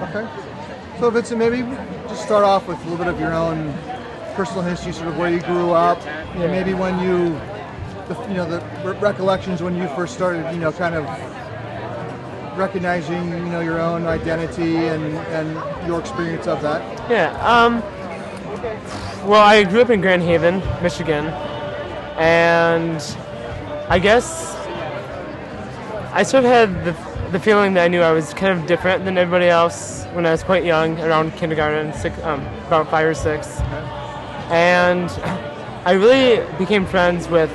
Okay. So Vincent, maybe just start off with a little bit of your own personal history, sort of where you grew up, maybe when the recollections when you first started, kind of recognizing, your own identity and your experience of that. Yeah. Well, I grew up in Grand Haven, Michigan, and I guess I sort of had the feeling that I knew I was kind of different than everybody else when I was quite young, around kindergarten, about 5 or 6. And I really became friends with,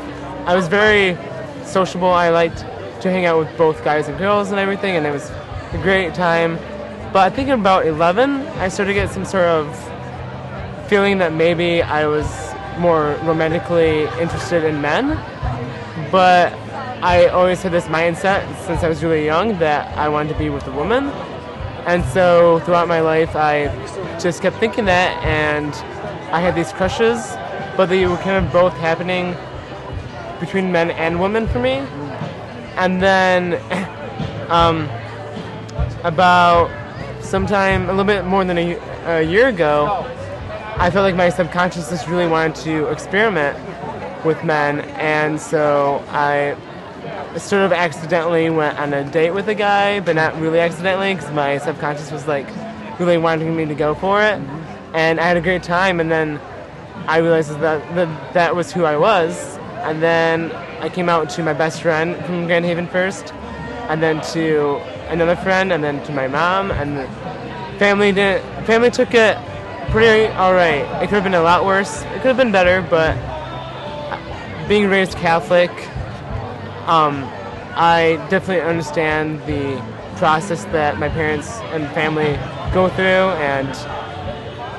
I was very sociable. I liked to hang out with both guys and girls and everything, and it was a great time. But I think at about 11, I started to get some sort of feeling that maybe I was more romantically interested in men. But I always had this mindset since I was really young that I wanted to be with a woman. And so throughout my life, I just kept thinking that, and I had these crushes, but they were kind of both happening between men and women for me. And then about sometime a little bit more than a year ago, I felt like my subconscious just really wanted to experiment with men, and so I sort of accidentally went on a date with a guy, but not really accidentally, because my subconscious was like really wanting me to go for it. And I had a great time, and then I realized that was who I was. And then I came out to my best friend from Grand Haven first, and then to another friend, and then to my mom. And the family took it pretty all right. It could have been a lot worse. It could have been better, but being raised Catholic, I definitely understand the process that my parents and family go through, and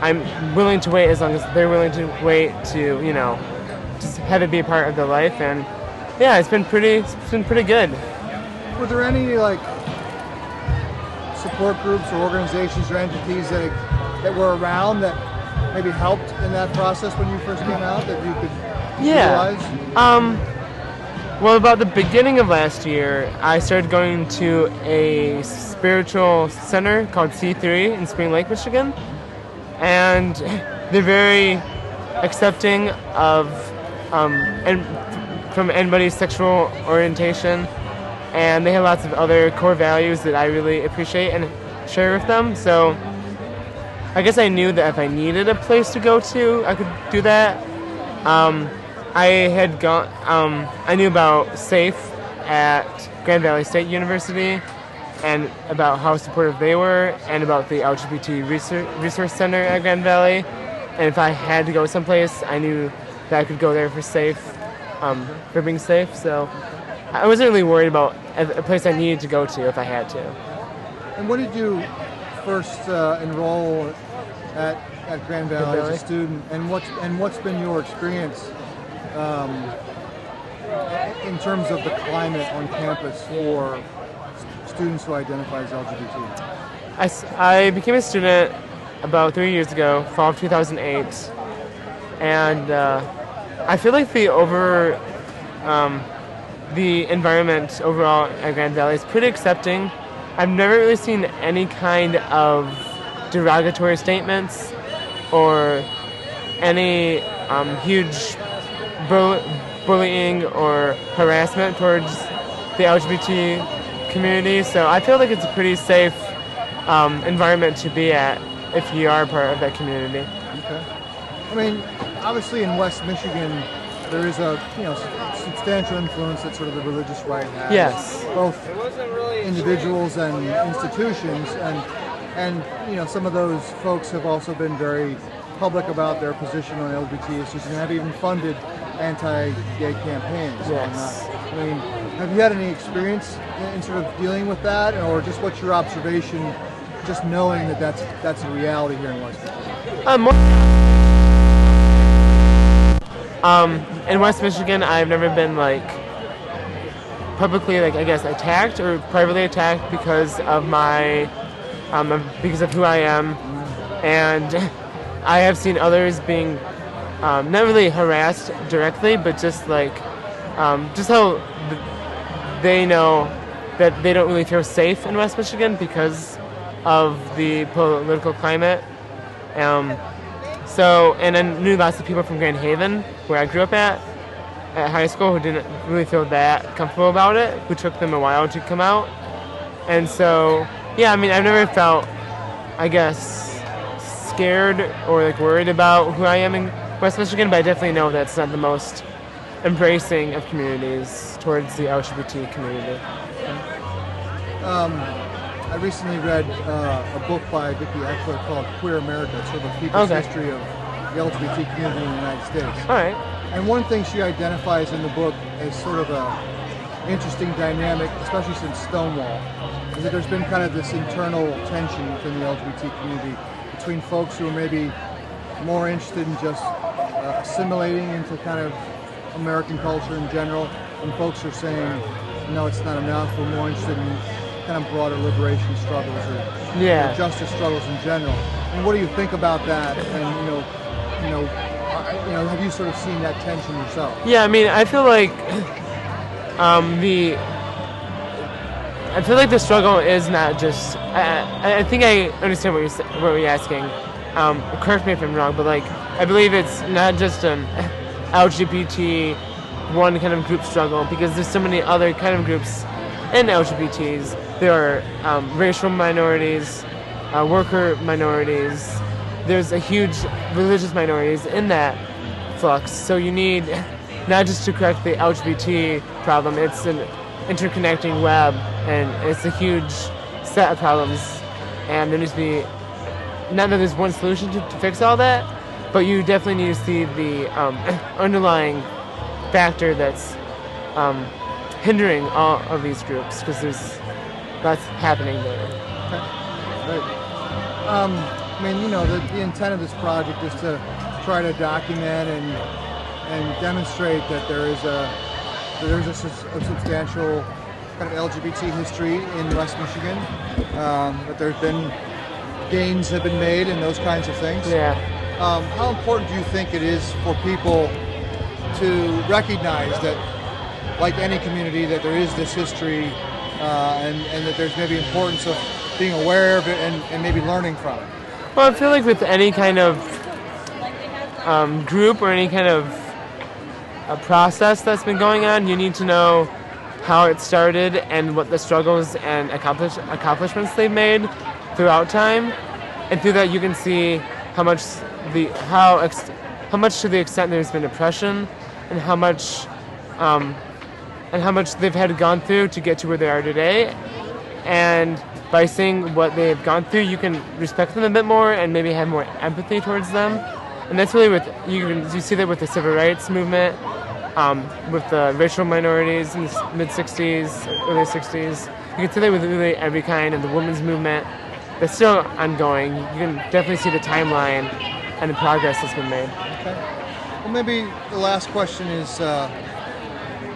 I'm willing to wait as long as they're willing to wait to, just have it be a part of their life. And yeah, it's been pretty good. Were there any support groups or organizations or entities that were around that maybe helped in that process when you first came out that you could utilize? Well, about the beginning of last year, I started going to a spiritual center called C3 in Spring Lake, Michigan. And they're very accepting of and from anybody's sexual orientation. And they have lots of other core values that I really appreciate and share with them. So I guess I knew that if I needed a place to go to, I could do that. I knew about SAFE at Grand Valley State University, and about how supportive they were, and about the LGBT Resource Center at Grand Valley. And if I had to go someplace, I knew that I could go there for for being safe. So I wasn't really worried about a place I needed to go to if I had to. And when did you first enroll at Grand Valley as a student? And what's been your experience in terms of the climate on campus for students who identify as LGBT? I became a student about 3 years ago, fall of 2008, and I feel like the environment overall at Grand Valley is pretty accepting. I've never really seen any kind of derogatory statements or any huge bullying or harassment towards the LGBT community. So I feel like it's a pretty safe environment to be at if you are part of that community. Okay. I mean, obviously in West Michigan, there is a substantial influence that sort of the religious right has. Yes. Both individuals and institutions, and some of those folks have also been very public about their position on LGBT issues and have even funded anti-gay campaigns. Yes. I mean, have you had any experience in sort of dealing with that, or just what's your observation, just knowing that that's a reality here in West Michigan? In West Michigan, I've never been publicly attacked or privately attacked because of my because of who I am, and I have seen others being not really harassed directly, but just how they know that they don't really feel safe in West Michigan because of the political climate. And I knew lots of people from Grand Haven, where I grew up at high school, who didn't really feel that comfortable about it, who took them a while to come out. And so, yeah, I mean, I've never felt, I guess, scared or like worried about who I am in West Michigan, but I definitely know that's not the most embracing of communities towards the LGBT community. I recently read a book by Vicki Eckler called Queer America, sort of a people's history of the LGBT community in the United States. All right. And one thing she identifies in the book as sort of a interesting dynamic, especially since Stonewall, is that there's been kind of this internal tension within the LGBT community between folks who are maybe more interested in just assimilating into kind of American culture in general, and folks are saying, no, it's not enough, we're more interested in kind of broader liberation struggles or justice struggles in general. And what do you think about that? And have you sort of seen that tension yourself? Yeah, I mean, I feel like the struggle is not just. I think I understand what you're asking. Correct me if I'm wrong, but like I believe it's not just an LGBT one kind of group struggle, because there's so many other kind of groups in LGBTs. There are racial minorities, worker minorities. There's a huge religious minorities in that flux. So you need not just to correct the LGBT problem, it's an interconnecting web, and it's a huge set of problems. And there needs to be, not that there's one solution to fix all that, but you definitely need to see the underlying factor that's hindering all of these groups, because there's lots happening there. Okay. Right. I mean, the intent of this project is to try to document and demonstrate that there is a substantial kind of LGBT history in West Michigan, that there's been gains have been made and those kinds of things. Yeah. How important do you think it is for people to recognize that, like any community, that there is this history, and that there's maybe importance of being aware of it and maybe learning from it? Well, I feel like with any kind of group or any kind of process that's been going on, you need to know how it started and what the struggles and accomplishments they've made throughout time, and through that you can see how much to the extent there's been oppression, and how much they've had gone through to get to where they are today. And by seeing what they've gone through, you can respect them a bit more and maybe have more empathy towards them. And that's really you see that with the civil rights movement, with the racial minorities in the mid-'60s, early '60s. You can see that with really every kind of the women's movement. That's still ongoing. You can definitely see the timeline and the progress that's been made. Okay. Well, maybe the last question is,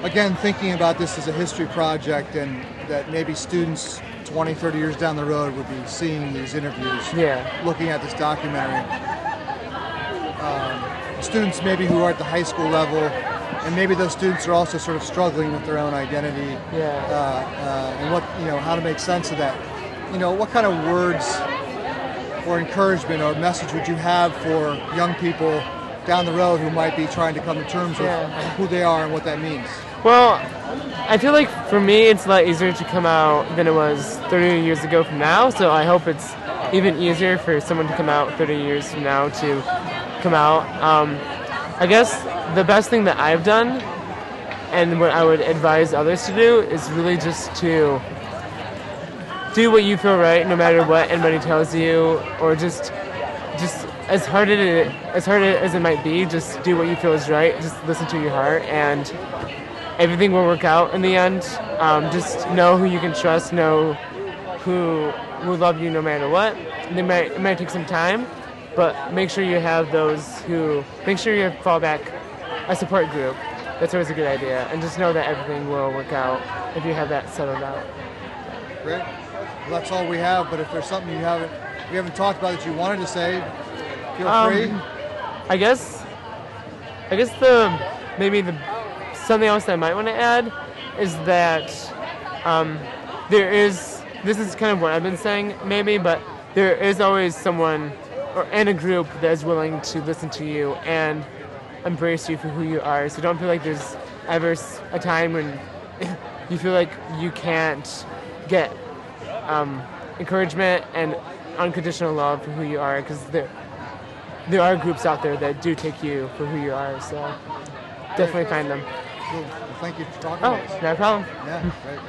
again, thinking about this as a history project, and that maybe students 20, 30 years down the road would be seeing these interviews, looking at this documentary. Students maybe who are at the high school level, and maybe those students are also sort of struggling with their own identity, and how to make sense of that. What kind of words or encouragement or message would you have for young people down the road who might be trying to come to terms with who they are and what that means? Well, I feel like for me it's a lot easier to come out than it was 30 years ago from now, so I hope it's even easier for someone to come out 30 years from now to come out. I guess the best thing that I've done, and what I would advise others to do, is really just to do what you feel right, no matter what anybody tells you, or just as hard as it might be, just do what you feel is right. Just listen to your heart, and everything will work out in the end. Just know who you can trust, know who will love you no matter what. It might take some time, but make sure you have make sure you fall back a support group. That's always a good idea, and just know that everything will work out if you have that settled out. Great. Well, that's all we have, but if there's something we haven't talked about that you wanted to say, feel free. I guess something else that I might want to add is that there is this is kind of what I've been saying, maybe, but there is always someone or in a group that is willing to listen to you and embrace you for who you are. So don't feel like there's ever a time when you feel like you can't get encouragement and unconditional love for who you are, because there are groups out there that do take you for who you are. So definitely find them. Cool. Well, thank you for talking Oh, to us. no problem. Yeah, great.